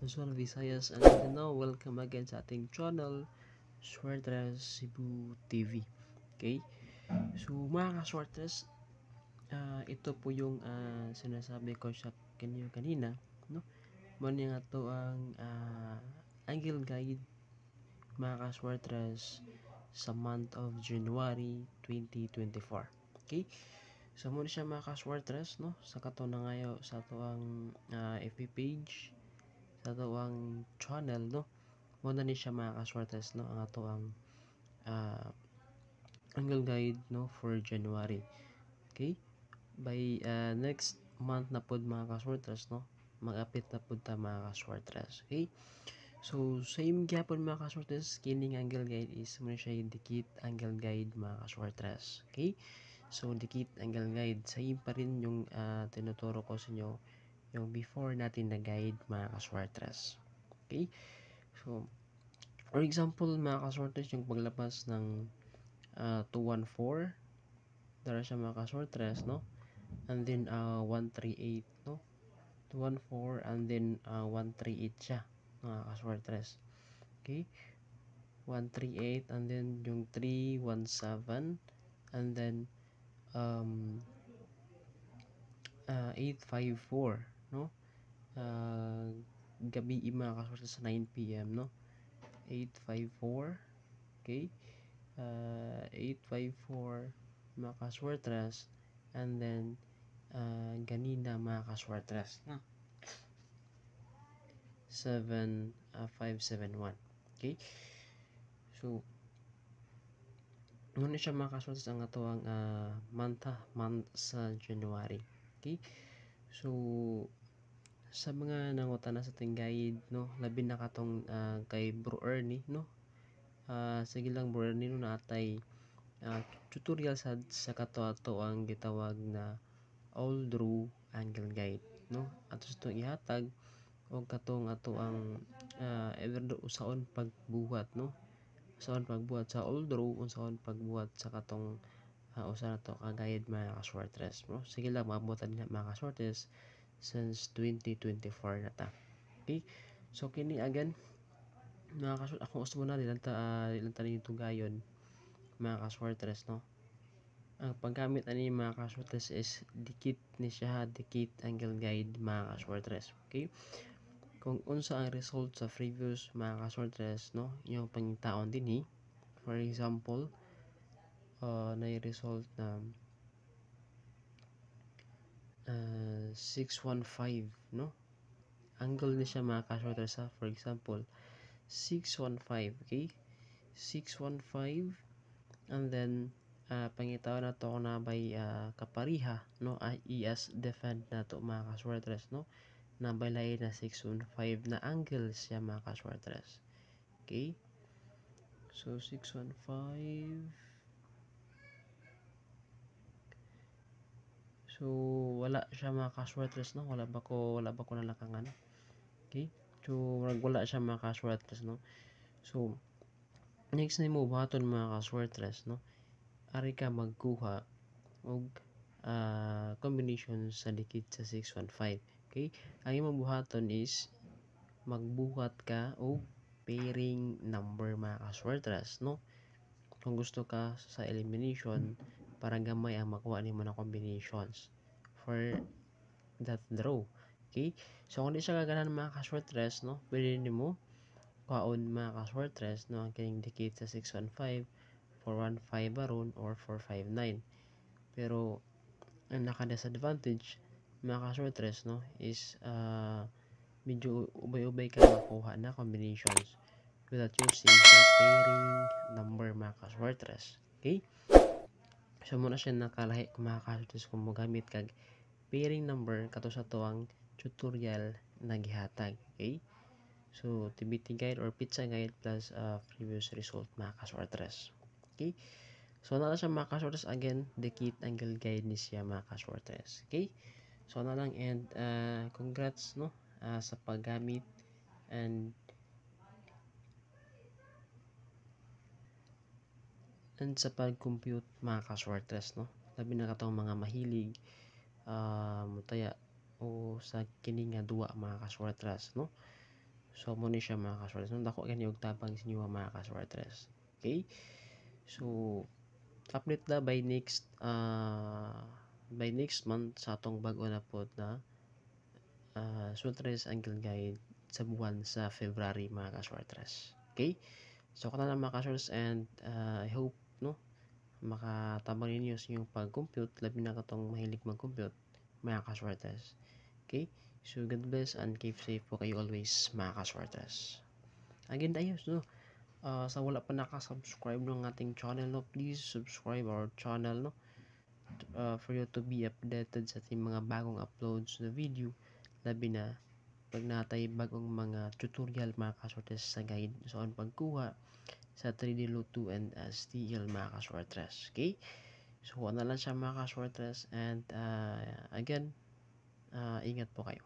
Luzon, Visayas, and Mindanao. Welcome again sa ating channel, Swertres Cebu TV. Okay? So, mga ka-Swertres, ito po yung sinasabi ko sa kanyo kanina, no? Muna nga to ang angle guide, mga ka-Swertres, sa month of January 2024. Okay? So, muna siya mga ka-Swertres, no? Sa kato na ngayon sa to ang FB page, sa to ang channel, no? Muna ni siya mga kaswartes, no, ang ato ang uh, angle guide, no, for January. Okay, by next month na pod mga kaswartes, no, mag-apit na pod ta mga kaswartes. Okay, so same gyapon mga kaswartes, kining angle guide is muna siya dikit angle guide mga kaswartes. Okay, so dikit angle guide, same pa rin yung tinuturo ko sa inyo yung before natin na guide mga kaswartes. Okay, so for example, mga kasortes, yung paglabas ng 214, dara siya mga kasortes, no? And then 138, no? 214 and then 138 siya, mga kasortes. Okay? 138 and then yung 317 and then um, 854, no? Gabi mga kasortes sa 9 p.m., no? 854, okay? 854 mga kaswertres, and then ganina mga kaswertres, 571. Okay, so muna siya mga kaswertres ang ato ang month sa January. Okay, so sa mga nangutana sa ating guide, no, labi na katong kay Bro Ernie, no, sige lang Bro Ernie, no, natay tutorial sa kato ato ang gitawag na all draw angle guide, no, ato sa itong ihatag o katong ato ang usaon pagbuhat, no, usaon pagbuhat sa all draw, usaon pagbuhat sa katong usa na to ka guide mga ka-shortest, no. Sige lang maabutan niya mga ka-shortest since 2024 na ta. Okay, so kini again mga ka-short, ako gusto mo na nilang ta nito gayon mga ka-shortest, no. Ang paggamit ani mga ka-shortest is dikit ni siya, dikit angle guide mga ka-shortest. Okay, kung unsa ang result sa previous mga ka-shortest, no, yung pangitaon dinhi, for example na result na 615, no, angle ni siya mga ka-shortest, for example 615. Okay, 615 and then pangitaon na to na by kapariha, no, IES defend na to mga ka-shortest, no, na balay na 615 na angle siya mga ka-shortest. Okay, so 615, so wala siya mga ka-shortest, no, wala ba ko nalakangan. Okay, so wala siya mga ka-shortest, no. So next na mo buhaton mga ka-shortest, no, ari ka magkuha og combination sa dikit sa 615. Okay, ang imong buhaton is magbuhat ka og pairing number mga ka-shortest, no. Kung gusto ka sa elimination para gamay ang makuha nimo na combinations for that draw. Okay, so kung di siya kaganahan mga ka-shortest, no, pwede nimo kuhaon mga ka-shortest, no, ang kining dikit sa 615 415 baron or 459. Pero ang naka-disadvantage mga ka-shortest, no, is medyo ubay-ubay ka makuha na combinations without using sa pairing number mga ka-shortest. Okay, so muna siya nakalahi kung mga ka-shortest kung mogamit kag pairing number kato sa tuwang tutorial na gihatag. Okay, so TBT guide or pizza guide plus previous result mga ka-shortest. Okay, so na siya mga ka-shortest, again dikit angle guide ni siya mga ka-shortest. Okay, so na lang, and congrats, no, sa paggamit and sa pag-compute mga ka-shortest, no, labi na katong mga mahilig mutaya o sa kini nga duwa mga ka-shortest, no. So mo ni siya mga kaswartres. Nung dako gani og tabang sa inyo mga kaswartres. Okay? So update na by next month sa atong bag-o na pod na Swartres Angle Guide sa buwan sa February mga kaswartres. Okay? So kana na mga kaswartres, and I hope no makatabang ninyo sa inyong pag-compute, labi na katong mahilig mag-compute mga kaswartres. Okay? So God bless and keep safe po kayo always mga kaswartres. Again ayos no. Sa wala pa naka-subscribe ng ating channel, no, please subscribe our channel, no, for you to be updated sa ating mga bagong uploads na video, labi na pag natay bagong mga tutorial mga kaswartres sa guide sa pagkuha sa 3D Luto and STL mga kaswartres. Okay? So ano lang siya mga kaswartres, and again, ingat po kayo.